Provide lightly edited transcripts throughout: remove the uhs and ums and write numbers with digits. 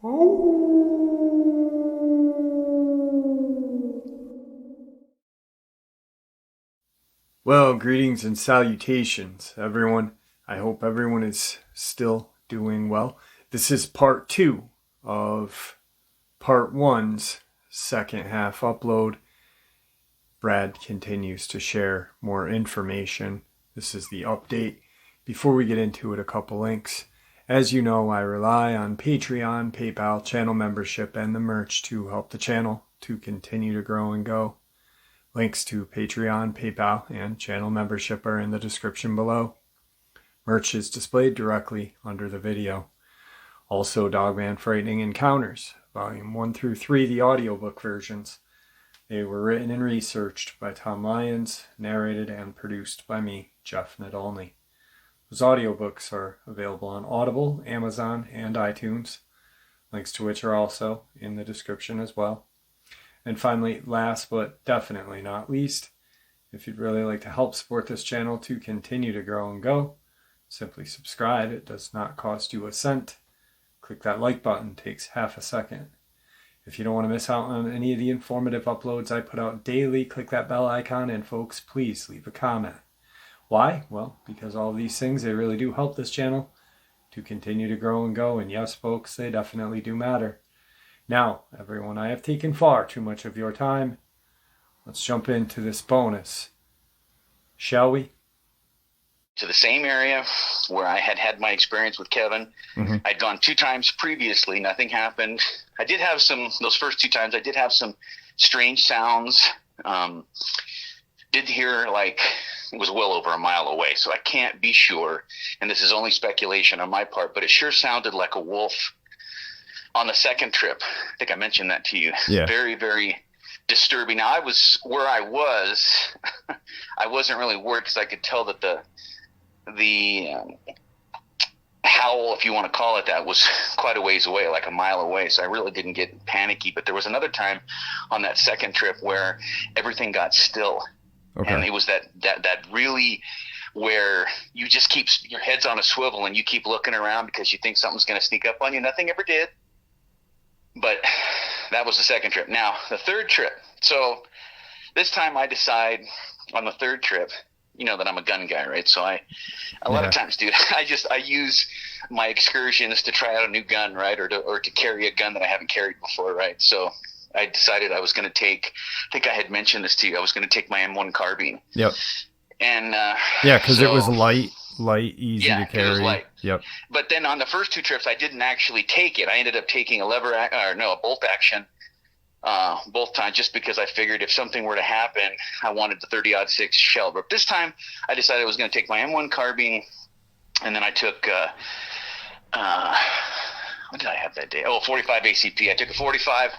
Well, greetings and salutations, everyone. I hope everyone is still doing well. This is part 2 of part 1's second half upload. Brad continues to share more information. This is the update. Before we get into it, a couple links. As you know, I rely on Patreon, PayPal, channel membership, and the merch to help the channel to continue to grow and go. Links to Patreon, PayPal, and channel membership are in the description below. Merch is displayed directly under the video. Also, Dogman Frightening Encounters, Volume 1 through 3, the audiobook versions. They were written and researched by Tom Lyons, narrated and produced by me, Jeff Nadolny. Those audiobooks are available on Audible, Amazon, and iTunes, links to which are also in the description as well. And finally, last but definitely not least, if you'd really like to help support this channel to continue to grow and go, simply subscribe. It does not cost you a cent. Click that like button, it takes half a second. If you don't want to miss out on any of the informative uploads I put out daily, click that bell icon, and folks, please leave a comment. Why? Well, because all of these things, they really do help this channel to continue to grow and go, and yes, folks, they definitely do matter. Now, everyone, I have taken far too much of your time. Let's jump into this bonus, shall we? To the same area where I had had my experience with Kevin. I'd gone 2 times previously. Nothing happened. I did have those first 2 times, I did have some strange sounds. Did hear like it was well over a mile away, so I can't be sure. And this is only speculation on my part, but it sure sounded like a wolf. On the second trip, I think I mentioned that to you. Yeah. Very, very disturbing. Now, I wasn't really worried because I could tell that the howl, if you want to call it that, was quite a ways away, like a mile away. So I really didn't get panicky. But there was another time on that second trip where everything got still. Okay. And it was that really where you just keep your head's on a swivel and you keep looking around because you think something's going to sneak up on you. Nothing ever did. But that was the second trip. Now, the third trip. So this time I decide on the third trip, you know that I'm a gun guy, right? So a lot of times, dude, I use my excursions to try out a new gun, right? Or to carry a gun that I haven't carried before, right? So I decided I was going to take, I think I had mentioned this to you, I was going to take my M1 carbine. Yep. And because it was light, easy to carry. It was light. Yep. But then on the first 2 trips, I didn't actually take it. I ended up taking a bolt action both times, just because I figured if something were to happen, I wanted the 30-06 shell. But this time, I decided I was going to take my M1 carbine, and then I took what did I have that day? 45 ACP. I took a 45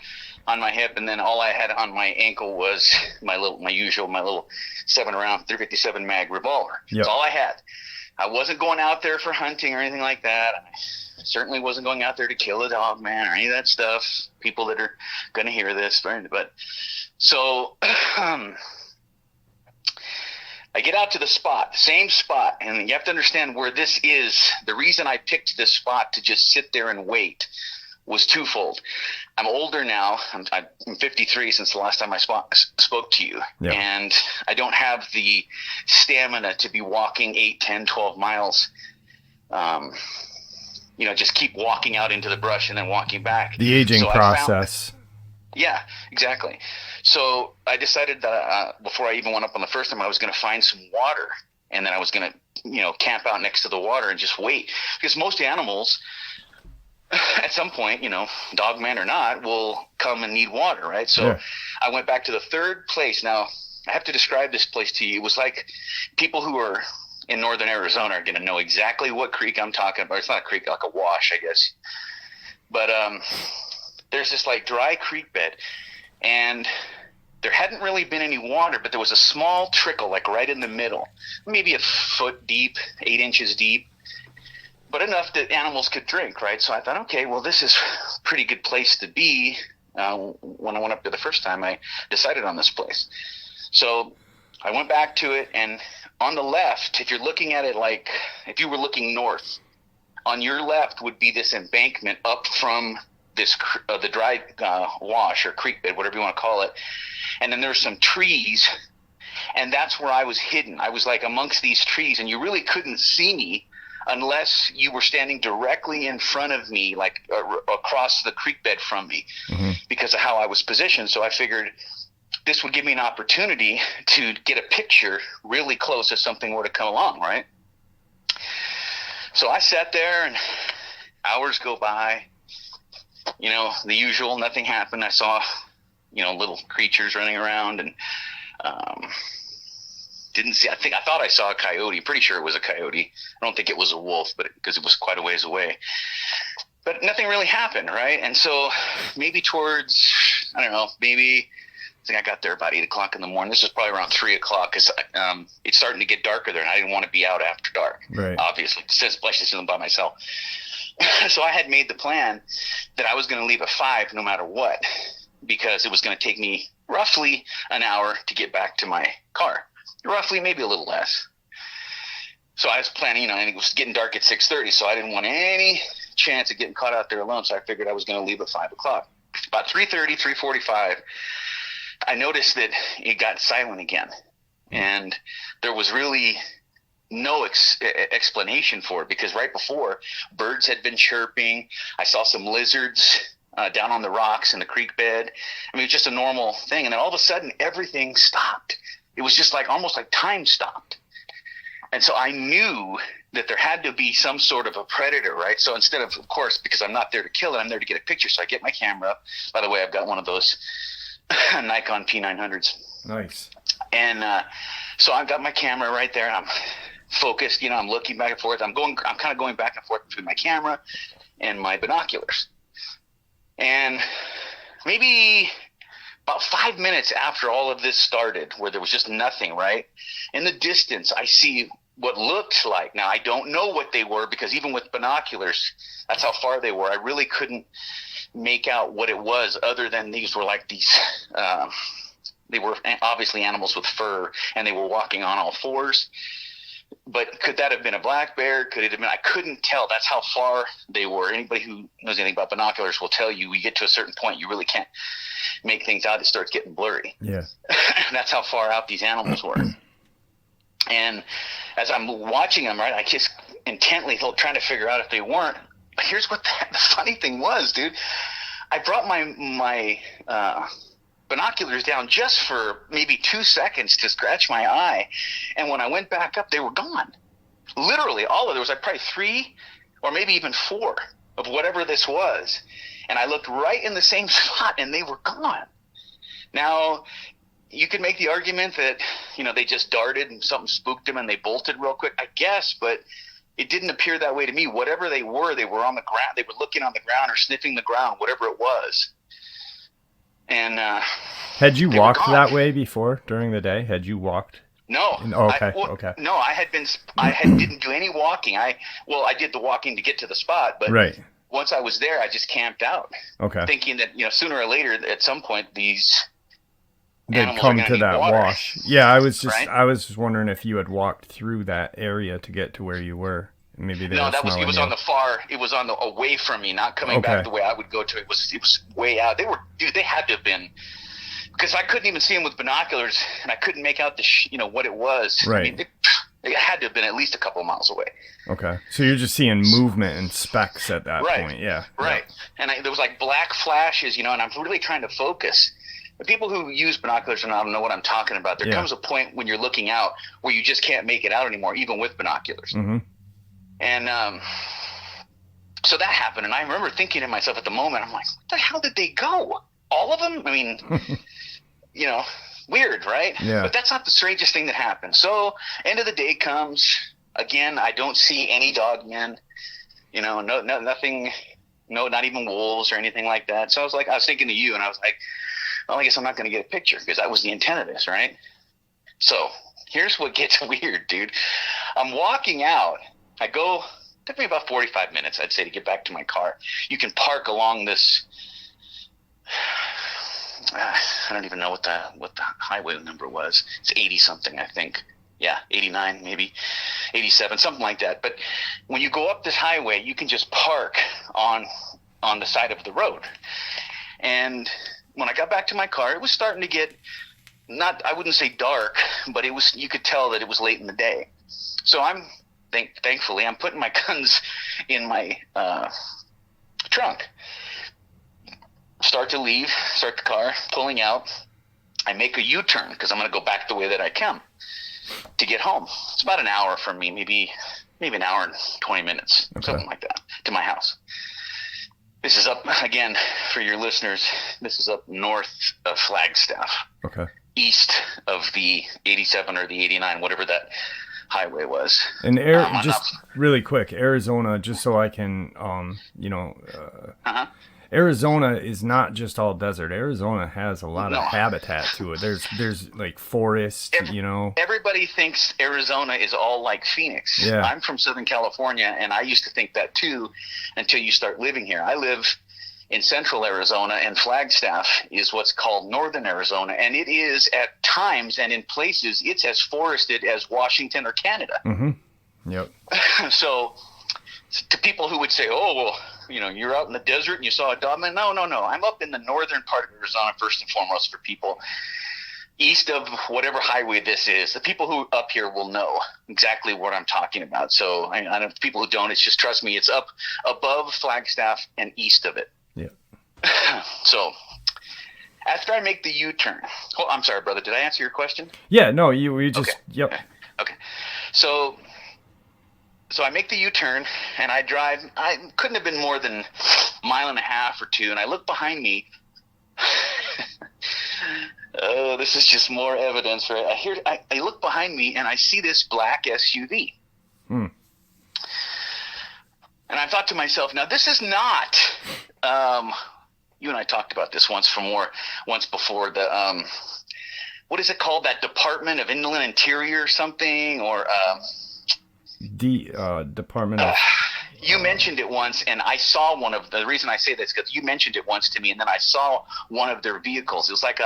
on my hip, and then all I had on my ankle was my little 7-round 357 mag revolver. Yep. That's all I had. I wasn't going out there for hunting or anything like that. I certainly wasn't going out there to kill a dog man or any of that stuff. People that are going to hear this, but so I get out to the spot, same spot, and you have to understand where this is. The reason I picked this spot to just sit there and wait was twofold. I'm older now. I'm 53 since the last time I spoke to you. Yep. And I don't have the stamina to be walking 8, 10, 12 miles. Just keep walking out into the brush and then walking back. The aging process. Yeah, exactly. So I decided that before I even went up on the first time, I was going to find some water. And then I was going to, camp out next to the water and just wait. Because most animals, at some point, Dogman or not, will come and need water, right? So yeah. I went back to the third place. Now, I have to describe this place to you. It was like people who are in northern Arizona are going to know exactly what creek I'm talking about. It's not a creek, like a wash, I guess. But there's this like dry creek bed, and there hadn't really been any water, but there was a small trickle like right in the middle, maybe a foot deep, 8 inches deep. But enough that animals could drink, right? So I thought, okay, well, this is a pretty good place to be. When I went up there the first time, I decided on this place. So I went back to it, and on the left, if you're looking at it if you were looking north, on your left would be this embankment up from the dry wash or creek bed, whatever you want to call it. And then there's some trees, and that's where I was hidden. I was like amongst these trees, and you really couldn't see me unless you were standing directly in front of me, like across the creek bed from me, because of how I was positioned. So I figured this would give me an opportunity to get a picture really close if something were to come along, right? So I sat there, and hours go by. The usual, nothing happened. I saw, little creatures running around, and didn't see. I thought I saw a coyote. Pretty sure it was a coyote. I don't think it was a wolf, but because it was quite a ways away. But nothing really happened, right? And so maybe towards, I don't know, maybe I think I got there about 8 o'clock in the morning. This was probably around 3 o'clock because it's starting to get darker there, and I didn't want to be out after dark. Right. Obviously, especially by myself. So I had made the plan that I was going to leave at 5 no matter what, because it was going to take me roughly an hour to get back to my car. Roughly, maybe a little less. So I was planning, and it was getting dark at 6:30, so I didn't want any chance of getting caught out there alone, so I figured I was going to leave at 5 o'clock. About 3:30, 3:45, I noticed that it got silent again, and there was really no explanation for it, because right before, birds had been chirping. I saw some lizards down on the rocks in the creek bed. I mean, it was just a normal thing, and then all of a sudden, everything stopped. It was just almost like time stopped. And so I knew that there had to be some sort of a predator, right? So instead of course, because I'm not there to kill it, I'm there to get a picture. So I get my camera up. By the way, I've got one of those Nikon P900s. Nice. And so I've got my camera right there, and I'm focused. I'm looking back and forth. I'm kind of going back and forth between my camera and my binoculars. And maybe about 5 minutes after all of this started, where there was just nothing, right? In the distance, I see what looked like. Now, I don't know what they were, because even with binoculars, that's how far they were. I really couldn't make out what it was, other than these were like these, they were obviously animals with fur, and they were walking on all fours. But could that have been a black bear? Could it have been? I couldn't tell. That's how far they were. Anybody who knows anything about binoculars will tell you, we get to a certain point, you really can't make things out. It starts getting blurry. Yeah. That's how far out these animals were. And as I'm watching them, right, I just intently trying to figure out if they weren't. But here's what the funny thing was, dude. I brought my binoculars down just for maybe 2 seconds to scratch my eye, and when I went back up, they were gone. Literally, there was like probably 3 or maybe even 4 of whatever this was, and I looked right in the same spot, and they were gone. Now, you could make the argument that they just darted and something spooked them and they bolted real quick, I guess, but it didn't appear that way to me. Whatever they were on the ground. They were looking on the ground or sniffing the ground, whatever it was. And had you walked that way before during the day? Had you walked? No. Okay. No, I didn't do any walking. I did the walking to get to the spot, but right. Once I was there, I just camped out. Okay. Thinking that sooner or later, at some point, they'd come to that wash. Yeah, I was just wondering if you had walked through that area to get to where you were. Maybe it was on the far. It was on the away from me, not coming back the way I would go to. It was way out. They had to have been, because I couldn't even see them with binoculars, and I couldn't make out what it was. Right. I mean, it had to have been at least a couple of miles away. Okay, so you're just seeing movement and specks at that point. Yeah. Right. Yeah. And there was like black flashes, and I'm really trying to focus. The people who use binoculars and I don't know what I'm talking about. There comes a point when you're looking out where you just can't make it out anymore, even with binoculars. Mm-hmm. And so that happened, and I remember thinking to myself at the moment, I'm like, what the hell did they go? All of them? I mean, weird, right? Yeah. But that's not the strangest thing that happened. So end of the day comes. Again, I don't see any dogmen, nothing, not even wolves or anything like that. So I was thinking of you, and I was like, well, I guess I'm not going to get a picture, because that was the intent of this, right? So here's what gets weird, dude. I'm walking out. Took me about 45 minutes, I'd say, to get back to my car. You can park along this, I don't even know what the highway number was. It's 80 something, I think. Yeah, 89, maybe 87, something like that. But when you go up this highway, you can just park on on the side of the road. And when I got back to my car, it was starting to get I wouldn't say dark, but you could tell that it was late in the day. So thankfully, I'm putting my guns in my trunk. Start the car, pulling out. I make a U-turn because I'm going to go back the way that I came to get home. It's about an hour from me, maybe an hour and 20 minutes, something like that, to my house. This is up, again, for your listeners, this is up north of Flagstaff. Okay. East of the 87 or the 89, whatever that highway was. And just really quick, Arizona, just so I can, Arizona is not just all desert. Arizona has a lot of habitat to it. There's like forest, Everybody thinks Arizona is all like Phoenix. Yeah. I'm from Southern California, and I used to think that too until you start living here. I live in central Arizona, and Flagstaff is what's called northern Arizona, and it is at times and in places it's as forested as Washington or Canada. Mm-hmm. Yep. So to people who would say, oh, well, you're out in the desert and you saw a Dogman. No. I'm up in the northern part of Arizona, first and foremost, for people east of whatever highway this is. The people who are up here will know exactly what I'm talking about. So I know people who don't, it's just, trust me, it's up above Flagstaff and east of it. Yeah. So after I make the U-turn, I'm sorry, brother, did I answer your question? Yeah, no, we just, okay. Yep. Okay. So I make the U-turn and I drive. I couldn't have been more than a mile and a half or two. And I look behind me. Oh, this is just more evidence, right? I look behind me and I see this black SUV. And I thought to myself, now this is not, you and I talked about this once before, the, what is it called? That Department of Inland Interior or something, or, Department of... you mentioned it once, and I saw the reason I say this is because you mentioned it once to me, and then I saw one of their vehicles. It was like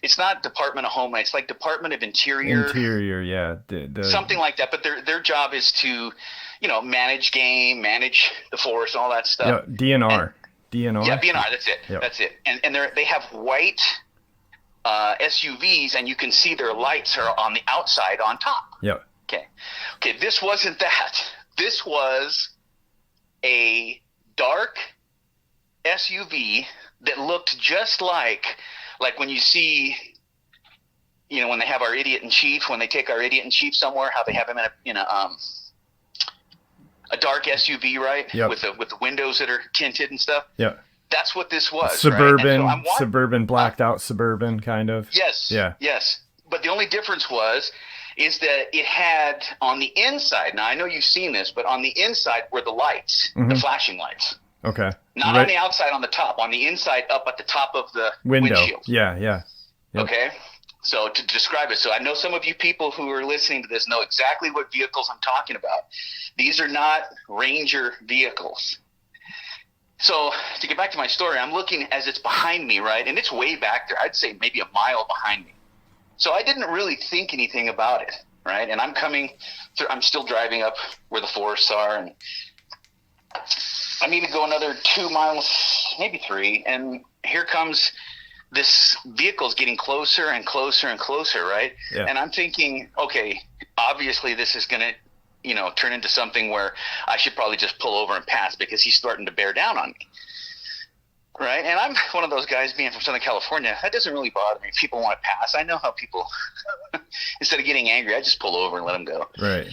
it's not Department of Homeland, it's like Department of Interior. Interior, yeah. Something like that, but their job is to, manage game, manage the forest, all that stuff. Yeah, DNR. DNR? Yeah, DNR, that's it. Yep. That's it. And they have white SUVs, and you can see their lights are on the outside on top. Yeah. Okay, this wasn't that. This was a dark SUV that looked just like when you see, when they have our idiot in chief, when they take our idiot in chief somewhere, how they have him in a dark SUV, right? Yep. With the windows that are tinted and stuff. Yeah. That's what this was. Suburban, right? Suburban, blacked out Suburban kind of. Yes. Yeah. Yes. But the only difference is that it had on the inside, now I know you've seen this, but on the inside were the lights, the flashing lights. Okay. Not on the outside on the top, on the inside up at the top of the windshield. Yeah. Yep. Okay. So to describe it, so I know some of you people who are listening to this know exactly what vehicles I'm talking about. These are not Ranger vehicles. So to get back to my story, I'm looking as it's behind me, right? And it's way back there. I'd say maybe a mile behind me. So I didn't really think anything about it, right? And I'm still driving up where the forests are, and I need to go another 2 miles, maybe 3, and here comes this vehicle's getting closer and closer and closer, right? Yeah. And I'm thinking, okay, obviously this is going to, turn into something where I should probably just pull over and pass because he's starting to bear down on me. Right. And I'm one of those guys, being from Southern California, that doesn't really bother me. People want to pass. I know how people, instead of getting angry, I just pull over and let them go. Right.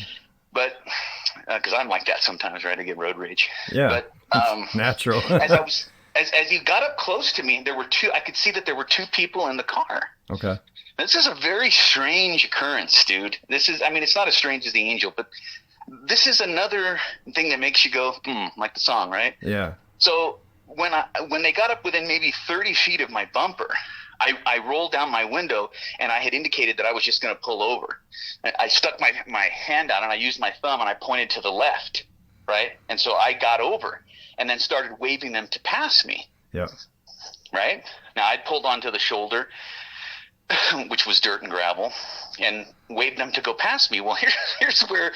But because I'm like that sometimes, right? I get road rage. Yeah. But natural. as he got up close to me, I could see that there were 2 people in the car. Okay. This is a very strange occurrence, dude. It's not as strange as the angel, but this is another thing that makes you go, like the song, right? Yeah. So when they got up within maybe 30 feet of my bumper, I rolled down my window, and I had indicated that I was just going to pull over. I stuck my hand out, and I used my thumb, and I pointed to the left, right? And so I got over and then started waving them to pass me. Yeah. Right? Now, I'd pulled onto the shoulder, which was dirt and gravel, and waved them to go past me. Well, here's where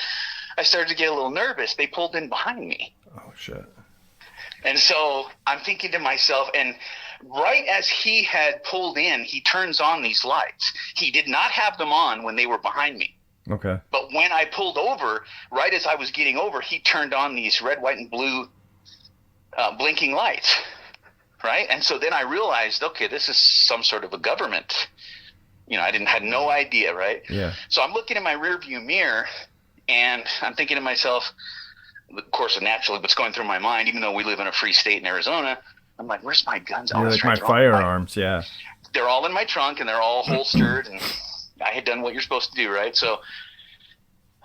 I started to get a little nervous. They pulled in behind me. Oh, shit. And so I'm thinking to myself, and right as he had pulled in, he turns on these lights. He did not have them on when they were behind me. Okay. But when I pulled over, right as I was getting over, he turned on these red, white, and blue blinking lights. Right? And so then I realized, okay, this is some sort of a government. You know, had no idea, right? Yeah. So I'm looking in my rearview mirror, and I'm thinking to myself, of course, naturally, what's going through my mind, even though we live in a free state in Arizona, I'm like, where's my guns? You're like, my firearms, yeah. They're all in my trunk, and they're all holstered, and I had done what you're supposed to do, right? So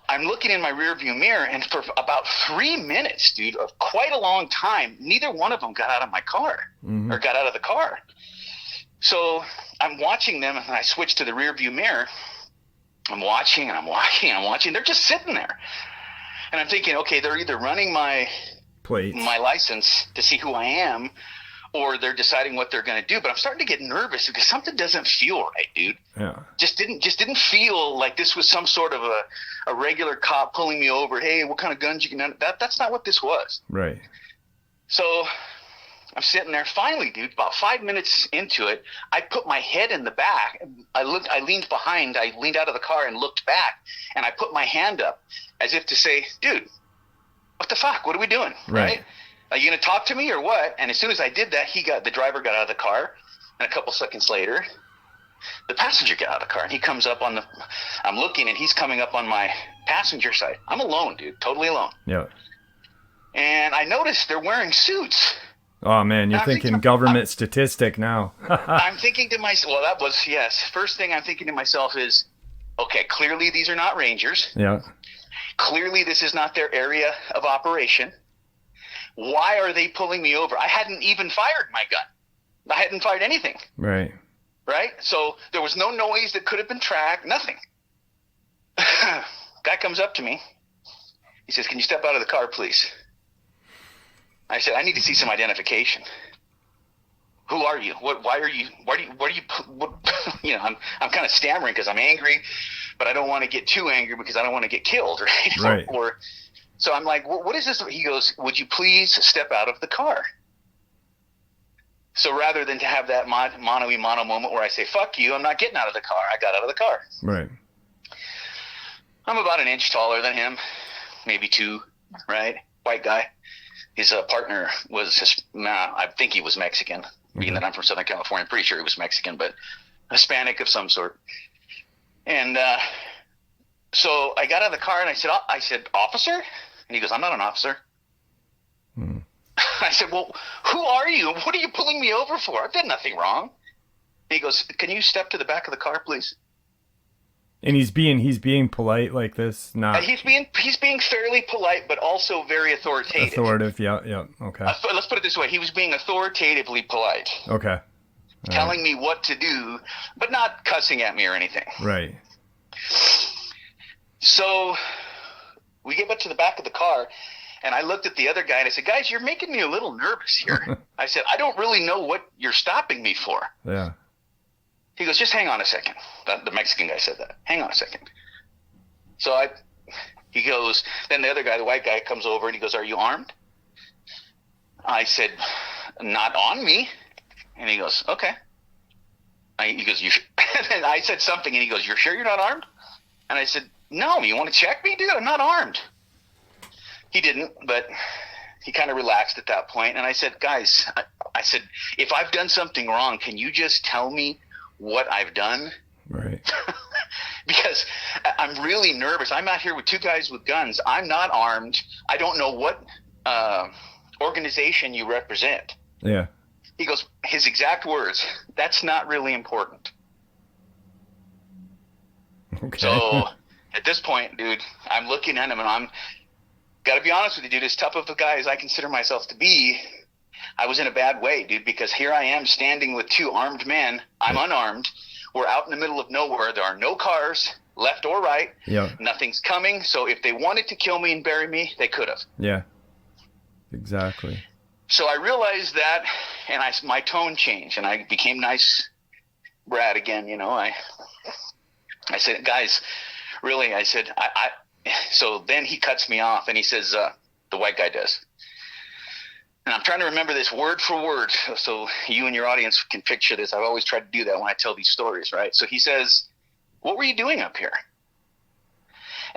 I'm looking in my rearview mirror, and for about 3 minutes, dude, of quite a long time, neither one of them got out of my car or got out of the car. So I'm watching them, and I switch to the rearview mirror. I'm watching, and I'm watching, and I'm watching. They're just sitting there. And I'm thinking, okay, they're either running my license to see who I am, or they're deciding what they're going to do. But I'm starting to get nervous because something doesn't feel right, dude. Yeah. Just didn't feel like this was some sort of a regular cop pulling me over. Hey, what kind of guns you can? That's not what this was. Right. So I'm sitting there. Finally, dude, about 5 minutes into it, I put my head in the back. I leaned behind. I leaned out of the car and looked back, and I put my hand up as if to say, dude, what the fuck? What are we doing? Right? Are you going to talk to me or what? And as soon as I did that, the driver got out of the car, and a couple seconds later, the passenger got out of the car, and he comes up I'm looking, and he's coming up on my passenger side. I'm alone, dude, totally alone. Yeah. And I noticed they're wearing suits. Oh man, you're thinking government statistic now. I'm thinking to myself, well, that was, yes. First thing I'm thinking to myself is, okay, clearly these are not Rangers. Yeah. Clearly this is not their area of operation. Why are they pulling me over? I hadn't even fired my gun. I hadn't fired anything. Right. Right? So there was no noise that could have been tracked, nothing. Guy comes up to me. He says, can you step out of the car, please? I said, I need to see some identification. Who are you? Why are you, you know, I'm kind of stammering because I'm angry, but I don't want to get too angry because I don't want to get killed, right? Right. So I'm like, what is this? He goes, would you please step out of the car? So rather than to have that mano-a-mano moment where I say, fuck you, I'm not getting out of the car. I got out of the car. Right. I'm about an inch taller than him, maybe 2, right? White guy. His partner I think he was Mexican, being that I'm from Southern California. I'm pretty sure he was Mexican, but Hispanic of some sort. And so I got out of the car, and I said, officer? And he goes, I'm not an officer. I said, well, who are you? What are you pulling me over for? I've done nothing wrong. And he goes, can you step to the back of the car, please? And he's being polite like this, not. He's being fairly polite, but also very authoritative. Yeah. Okay. Let's put it this way: he was being authoritatively polite. Okay. Telling me what to do, but not cussing at me or anything. Right. So we get back to the back of the car, and I looked at the other guy and I said, guys, you're making me a little nervous here. I said, I don't really know what you're stopping me for. Yeah. He goes, just hang on a second. The Mexican guy said that. Hang on a second. So he goes, then the other guy, the white guy, comes over and he goes, are you armed? I said, not on me. And he goes, okay. He goes, and I said something, and he goes, you're sure you're not armed? And I said, no, you want to check me, dude? I'm not armed. He didn't, but he kind of relaxed at that point. And I said, guys, I said, if I've done something wrong, can you just tell me what I've done? Right. Because I'm really nervous. I'm out here with 2 guys with guns. I'm not armed. I don't know what organization you represent. Yeah. He goes, his exact words, that's not really important. Okay. So at this point, dude, I'm looking at him, and got to be honest with you, dude, as tough of a guy as I consider myself to be, I was in a bad way, dude, because here I am standing with 2 armed men. I'm unarmed. We're out in the middle of nowhere. There are no cars, left or right. Yeah. Nothing's coming. So if they wanted to kill me and bury me, they could have. Yeah. Exactly. So I realized that, and my tone changed, and I became nice Brad again. You know, I said, guys, really, I said, so then he cuts me off, and he says, the white guy does. And I'm trying to remember this word for word so you and your audience can picture this. I've always tried to do that when I tell these stories, right? So he says, "What were you doing up here?"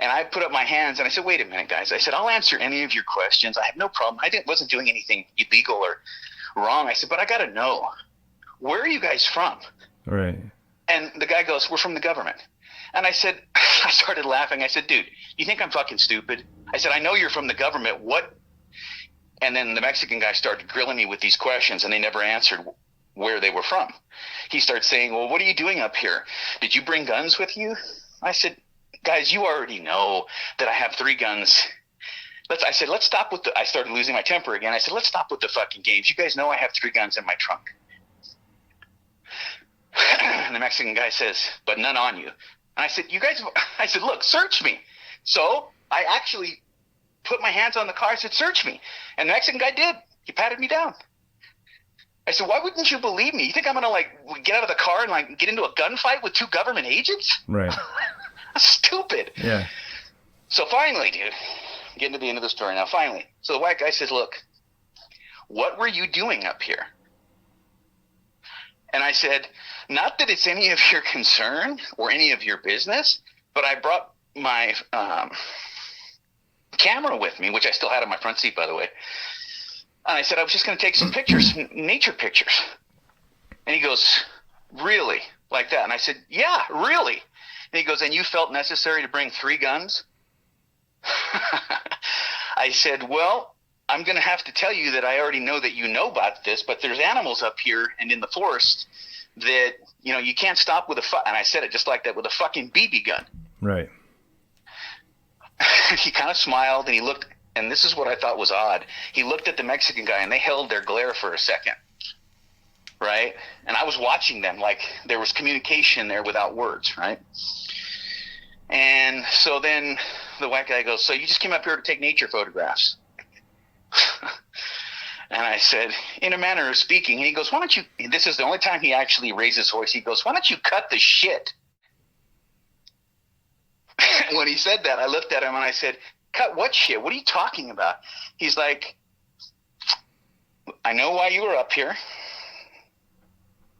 And I put up my hands and I said, "Wait a minute, guys." I said, "I'll answer any of your questions. I have no problem. Wasn't doing anything illegal or wrong." I said, "But I got to know, where are you guys from?" Right. And the guy goes, "We're from the government." And I said, I started laughing. I said, "Dude, you think I'm fucking stupid?" I said, "I know you're from the government. What?" And then the Mexican guy started grilling me with these questions, and they never answered where they were from. He started saying, "Well, what are you doing up here? Did you bring guns with you?" I said, "Guys, you already know that I have 3 guns. I said, let's stop with I started losing my temper again. I said, let's stop with the fucking games. You guys know I have 3 guns in my trunk." And the Mexican guy says, "But none on you." And I said, I said, "Look, search me." So I actually put my hands on the car. I said, "Search me." And the Mexican guy did. He patted me down. I said, "Why wouldn't you believe me? You think I'm going to get out of the car and get into a gunfight with 2 government agents?" Right. Stupid. Yeah. So finally, dude, getting to the end of the story now, finally. So the white guy says, "Look, what were you doing up here?" And I said, "Not that it's any of your concern or any of your business, but I brought my camera with me," which I still had on my front seat, by the way. And I said, "I was just going to take some pictures, nature pictures." And he goes, "Really? Like that?" And I said, "Yeah, really." And he goes, "And you felt necessary to bring 3 guns?" I said, "Well, I'm going to have to tell you that I already know that you know about this, but there's animals up here and in the forest that, you can't stop with and I said it just like that, with a fucking BB gun." Right. He kind of smiled and he looked, and this is what I thought was odd. He looked at the Mexican guy and they held their glare for a second. Right? And I was watching them like there was communication there without words, right? And so then the white guy goes, "So you just came up here to take nature photographs?" And I said, "In a manner of speaking." And he goes, "Why don't you," this is the only time he actually raised his voice. He goes, "Why don't you cut the shit?" When he said that, I looked at him and I said, "Cut what shit? What are you talking about?" He's like, "I know why you were up here."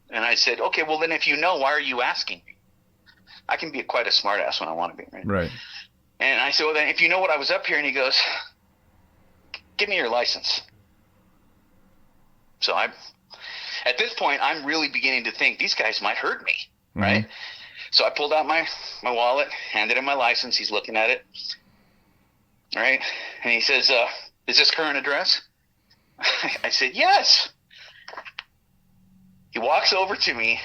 And I said, "Okay, well then if you know, why are you asking me?" I can be quite a smart ass when I want to be, right? Right. And I said, "Well then if you know what I was up here," and he goes, "Give me your license." So at this point, I'm really beginning to think these guys might hurt me, right? Mm-hmm. So I pulled out my wallet, handed him my license. He's looking at it, right? And he says, "Is this current address?" I said, "Yes." He walks over to me,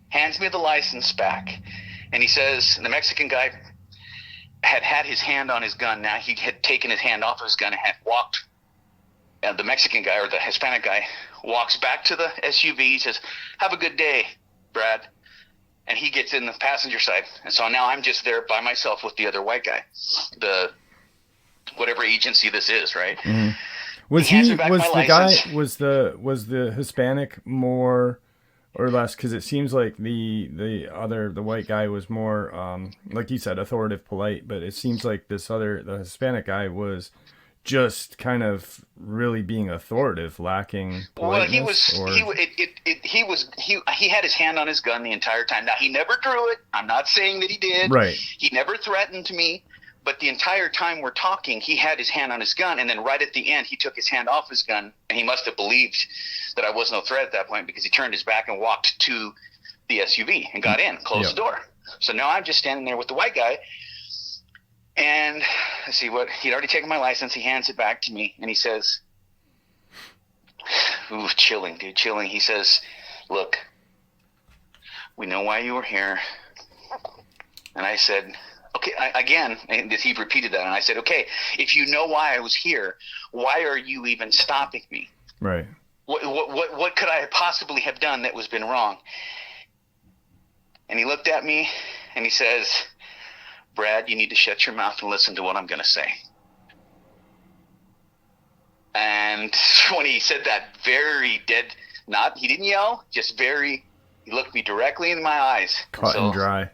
hands me the license back, and he says, the Mexican guy had his hand on his gun. Now he had taken his hand off his gun and had walked. And the Mexican guy, or the Hispanic guy, walks back to the SUV. He says, "Have a good day, Brad." And he gets in the passenger side. And so now I'm just there by myself with the other white guy, the whatever agency this is, right? Mm-hmm. Was the Hispanic more or less? Because it seems like the white guy was more, like you said, authoritative, polite, but it seems like the Hispanic guy was just kind of really being authoritative, lacking politeness. Well, he had his hand on his gun the entire time. Now he never drew it. I'm not saying that he did. Right. He never threatened me, but the entire time we're talking, he had his hand on his gun, and then right at the end, he took his hand off his gun, and he must have believed that I was no threat at that point because he turned his back and walked to the SUV and got in, closed the door. So now I'm just standing there with the white guy. And let's see what he'd already taken my license. He hands it back to me and he says, "Ooh, chilling, dude, chilling." He says, "Look, we know why you were here." And I said, "Okay," and he repeated that. And I said, "Okay, if you know why I was here, why are you even stopping me?" Right. What could I possibly have done that was been wrong? And he looked at me and he says, "Brad, you need to shut your mouth and listen to what I'm going to say." And when he said that, very dead, he didn't yell, just he looked me directly in my eyes. Cut and dry.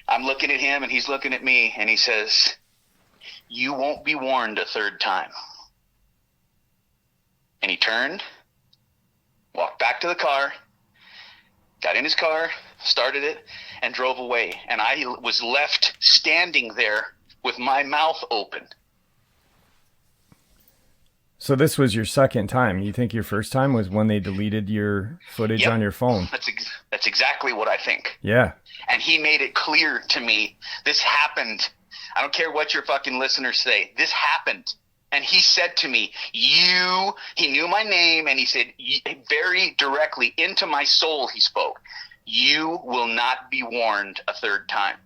I'm looking at him and he's looking at me and he says, "You won't be warned a third time." And he turned, walked back to the car, got in his car, started it, and drove away. And I was left standing there with my mouth open. So this was your second time. You think your first time was when they deleted your footage on your phone? That's exactly what I think. Yeah. And he made it clear to me, this happened. I don't care what your fucking listeners say. This happened. And he said to me, he knew my name, and he said very directly into my soul, he spoke, you will not be warned a third time.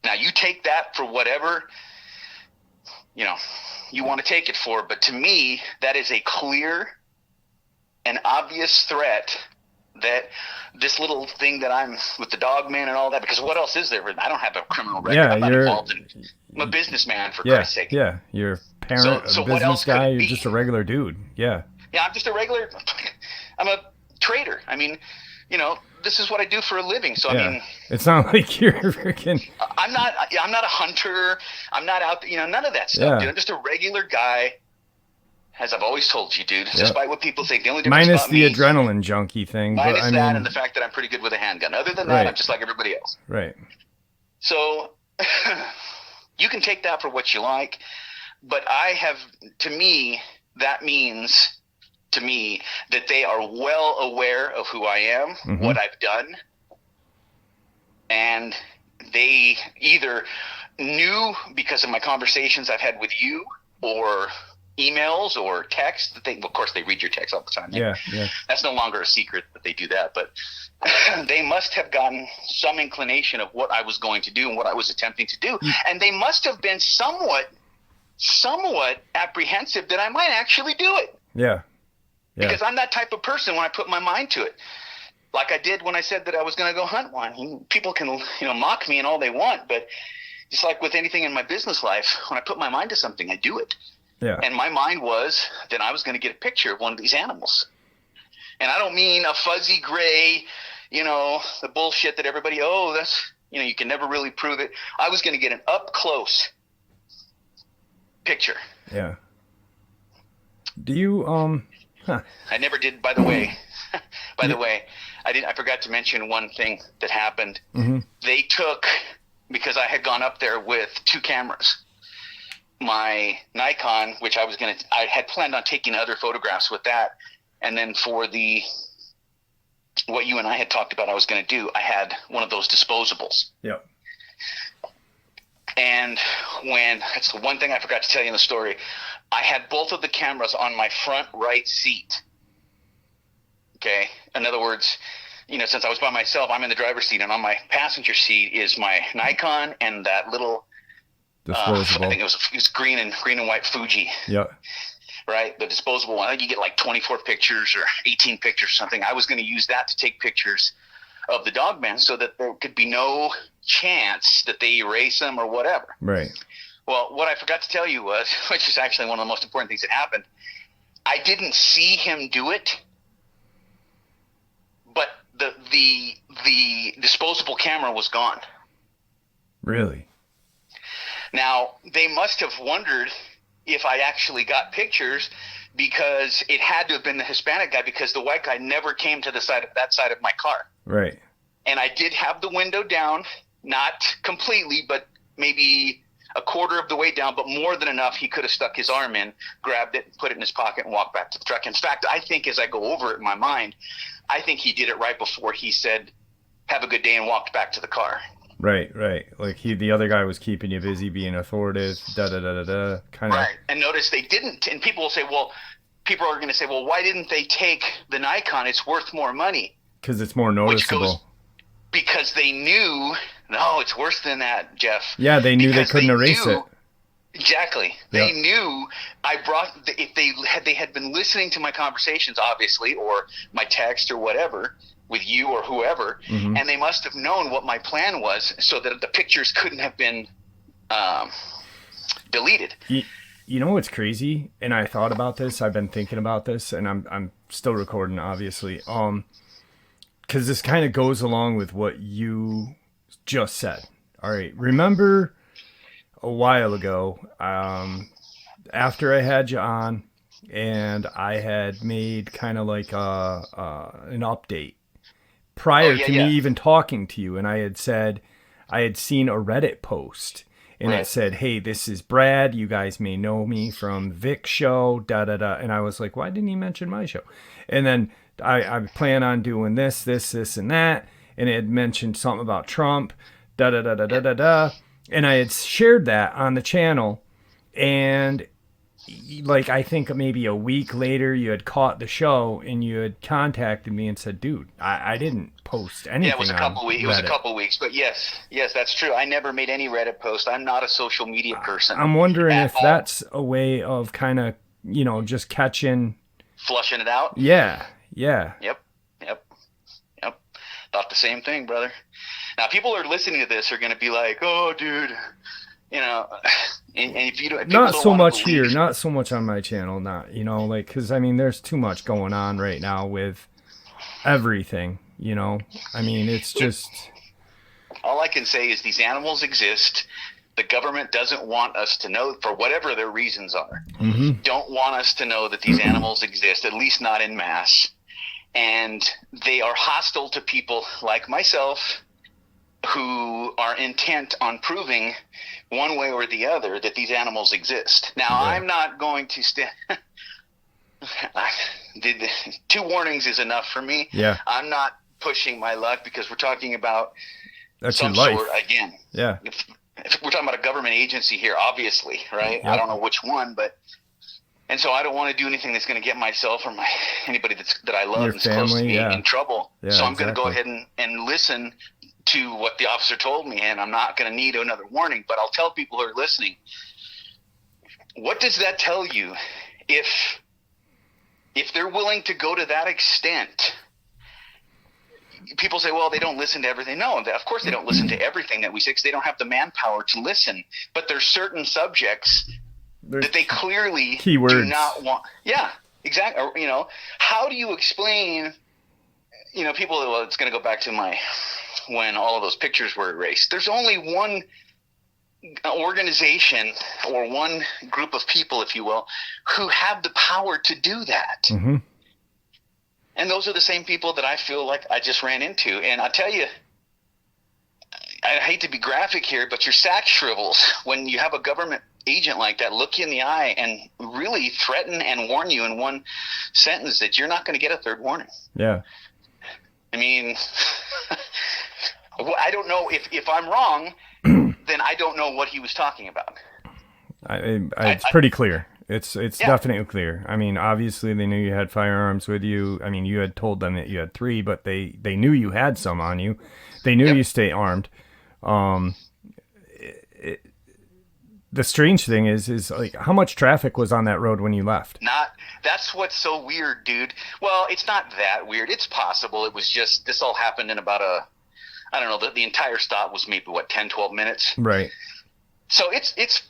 Now, you take that for whatever, you want to take it for, but to me, that is a clear and obvious threat that this little thing that I'm with the Dogman and all that, because what else is there? I don't have a criminal record. Yeah, I'm not involved in. I'm a businessman, for Christ's sake. Yeah, you're a parent, so a business guy. You're just a regular dude. Yeah. Yeah, I'm just a regular. I'm a trader. I mean, this is what I do for a living. So I mean, it's not like you're freaking. I'm not a hunter. I'm not out. None of that stuff, dude. I'm just a regular guy. As I've always told you, dude, despite what people think, the only difference minus about the me, adrenaline junkie thing, minus that and the fact that I'm pretty good with a handgun. Other than that, I'm just like everybody else. Right. So you can take that for what you like, but that means to me that they are well aware of who I am, what I've done, and they either knew because of my conversations I've had with you or emails or text that of course they read your text all the time. Yeah. That's no longer a secret that they do that, but they must have gotten some inclination of what I was going to do and what I was attempting to do. And they must have been somewhat apprehensive that I might actually do it. Yeah. Because I'm that type of person when I put my mind to it. Like I did when I said that I was going to go hunt one. People can, mock me and all they want, but just like with anything in my business life, when I put my mind to something, I do it. Yeah. And my mind was that I was going to get a picture of one of these animals. And I don't mean a fuzzy gray, the bullshit that everybody, that's, you can never really prove it. I was going to get an up close picture. Yeah. Do you, I never did, by the way. I forgot to mention one thing that happened. They took, because I had gone up there with 2 cameras, my Nikon, which I had planned on taking other photographs with that. And then for what you and I had talked about I was going to do, I had one of those disposables. Yeah. And that's the one thing I forgot to tell you in the story, I had both of the cameras on my front right seat. Okay. In other words, since I was by myself, I'm in the driver's seat, and on my passenger seat is my Nikon and that little disposable. I think it was green and white Fuji. Yeah. Right? The disposable one. I think you get like 24 pictures or 18 pictures or something. I was going to use that to take pictures of the Dogman so that there could be no chance that they erase them or whatever. Right. Well, what I forgot to tell you was, which is actually one of the most important things that happened, I didn't see him do it, but the disposable camera was gone. Really? Now, they must have wondered if I actually got pictures, because it had to have been the Hispanic guy, because the white guy never came to that side of my car. Right. And I did have the window down, not completely, but maybe a quarter of the way down, but more than enough. He could have stuck his arm in, grabbed it, put it in his pocket, and walked back to the truck. In fact, I think as I go over it in my mind, I think he did it right before he said, "Have a good day," and walked back to the car. Right. Like the other guy was keeping you busy, being authoritative, kind of. Right. And notice they didn't. And people are going to say, well, why didn't they take the Nikon? It's worth more money. Because it's more noticeable. Because they knew, no, it's worse than that, Jeff. Yeah, they knew they couldn't erase it. Exactly. They knew if they had been listening to my conversations, obviously, or my text or whatever, with you or whoever, and they must have known what my plan was, so that the pictures couldn't have been deleted. You know what's crazy? And I thought about this. I've been thinking about this, and I'm still recording, obviously. Because this kind of goes along with what you just said. All right. Remember a while ago, after I had you on, and I had made kind of like an update Oh prior yeah, to me yeah. even talking to you, and I had said I had seen a Reddit post, and it Right. said, "Hey, this is Brad. You guys may know me from Vic's show, da da da." And I was like, "Why didn't he mention my show?" And then I plan on doing this, and that, and it had mentioned something about Trump, da da da da da Yep. da da, and I had shared that on the channel, and like I think maybe a week later you had caught the show and you had contacted me and said, dude, I didn't post Yeah, it was anything a on couple weeks. It was a Reddit. couple weeks, but yes, yes, that's true. I never made any Reddit post. I'm not a social media person I'm wondering at if all. that's a way of kind of, just catching. Flushing it out. Yeah, yeah. Yep, yep, yep. Thought the same thing, brother. Now, people are listening to this are going to be like, "Oh, dude, you know," and if you don't, if people Not don't so want to much believe, here, not so much on my channel, not, like, because I mean, there's too much going on right now with everything, I mean, it's just, all I can say is these animals exist. The government doesn't want us to know, for whatever their reasons are, mm-hmm. don't want us to know that these animals exist, at least not in mass. And they are hostile to people like myself who are intent on proving one way or the other that these animals exist. Now, Yeah. I'm not going to stand. Two warnings is enough for me. Yeah. I'm not pushing my luck because we're talking about That's your some life. sort, again. Yeah. If we're talking about a government agency here, obviously, right? Yep. I don't know which one, but and so I don't want to do anything that's going to get myself or anybody that I love Your that's close to family, me yeah. in trouble. Yeah, so I'm going to go exactly. ahead and listen to what the officer told me, and I'm not going to need another warning. But I'll tell people who are listening, what does that tell you if they're willing to go to that extent? People say, well, they don't listen to everything. No, of course they don't listen to everything that we say because they don't have the manpower to listen. But there's certain subjects There's that they clearly keywords. do not want. Yeah, exactly. Or, how do you explain, people, well, it's going to go back to when all of those pictures were erased. There's only one organization or one group of people, if you will, who have the power to do that. Mm-hmm. And those are the same people that I feel like I just ran into. And I tell you, I hate to be graphic here, but your sack shrivels when you have a government agent like that look you in the eye and really threaten and warn you in one sentence that you're not going to get a third warning. Yeah. I mean, I don't know if I'm wrong, then I don't know what he was talking about. It's pretty clear. It's Yeah. definitely clear. I mean, obviously they knew you had firearms with you. I mean, you had told them that you had 3, but they knew you had some on you. They knew Yep. you stay armed. The strange thing is like how much traffic was on that road when you left? That's what's so weird, dude. Well, it's not that weird. It's possible. It was just, this all happened in about I don't know, the entire stop was maybe 10, 12 minutes. Right. So it's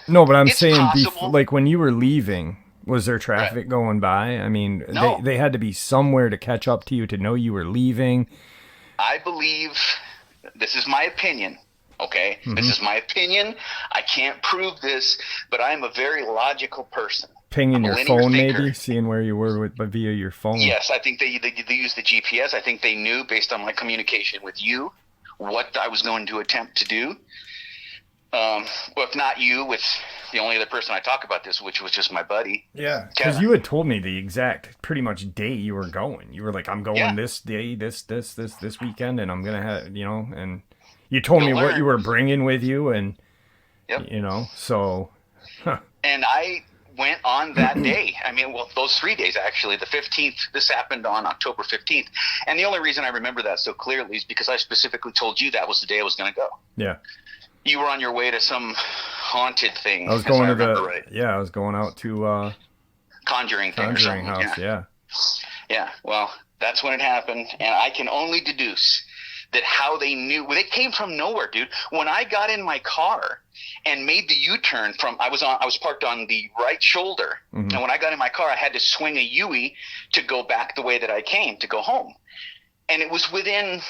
No, but I'm It's saying possible. like when you were leaving, was there traffic going by? I mean, No. they had to be somewhere to catch up to you to know you were leaving. I believe, this is my opinion, okay? Mm-hmm. This is my opinion. I can't prove this, but I'm a very logical person. Pinging I'm a your linear phone, thinker. maybe seeing where you were via your phone. Yes, I think they used the GPS. I think they knew, based on my communication with you, what I was going to attempt to do. Well, if not you, with the only other person I talk about this, which was just my buddy. Yeah, because you had told me the exact, pretty much day you were going. You were like, "I'm going this day, this weekend, and I'm gonna have, And you told me what you were bringing with you, and Yep. So. Huh. And I went on that day. I mean, well, those 3 days actually. The 15th. This happened on October 15th, and the only reason I remember that so clearly is because I specifically told you that was the day I was going to go. Yeah. You were on your way to some haunted thing. I was going right. I was going out to Conjuring thing or something. house. Yeah. Yeah. Well, that's when it happened, and I can only deduce that how they knew. Well, they came from nowhere, dude. When I got in my car and made the U-turn I was parked on the right shoulder, Mm-hmm. and when I got in my car, I had to swing a U-turn to go back the way that I came to go home, and it was within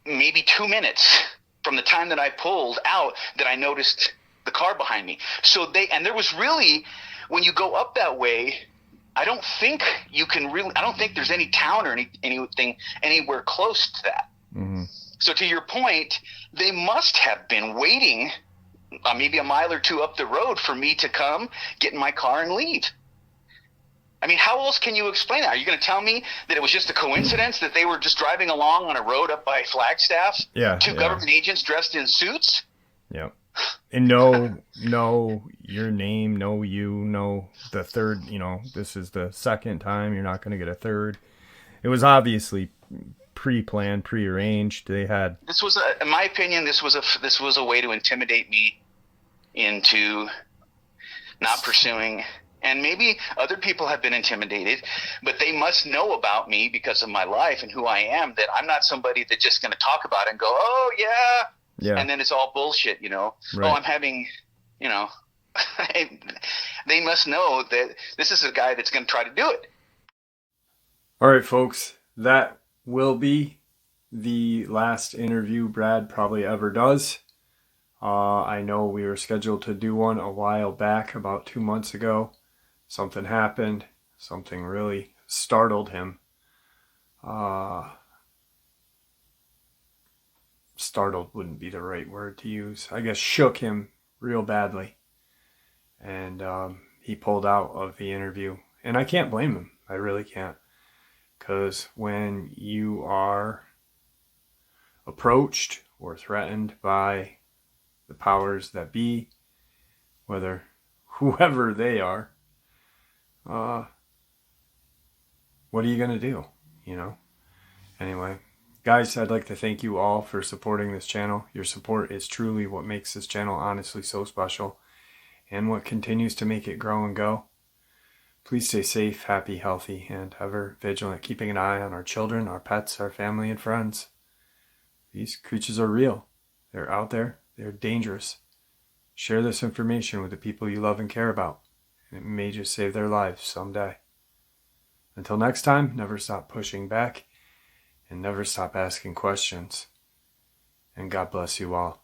maybe 2 minutes from the time that I pulled out that I noticed the car behind me. So and there was really, when you go up that way, I don't think there's any town or anything anywhere close to that. Mm-hmm. So to your point, they must have been waiting maybe a mile or two up the road for me to come, get in my car, and leave. I mean, how else can you explain that? Are you going to tell me that it was just a coincidence that they were just driving along on a road up by Flagstaff? Two government agents dressed in suits? Yeah. And know your name, know you, know the third, this is the second time, you're not going to get a third. It was obviously pre-planned, pre-arranged. They had... This was, in my opinion, this was a way to intimidate me into not pursuing. And maybe other people have been intimidated, but they must know about me because of my life and who I am, that I'm not somebody that's just going to talk about it and go, oh, yeah. And then it's all bullshit, Right. Oh, I'm having, they must know that this is a guy that's going to try to do it. All right, folks, that will be the last interview Brad probably ever does. I know we were scheduled to do one a while back, about 2 months ago. Something happened. Something really startled him. Startled wouldn't be the right word to use. I guess shook him real badly. And he pulled out of the interview. And I can't blame him. I really can't. Because when you are approached or threatened by the powers that be, whoever they are, what are you going to do, Anyway, guys, I'd like to thank you all for supporting this channel. Your support is truly what makes this channel honestly so special and what continues to make it grow and go. Please stay safe, happy, healthy, and ever vigilant, keeping an eye on our children, our pets, our family, and friends. These creatures are real. They're out there. They're dangerous. Share this information with the people you love and care about. It may just save their lives someday. Until next time, never stop pushing back and never stop asking questions. And God bless you all.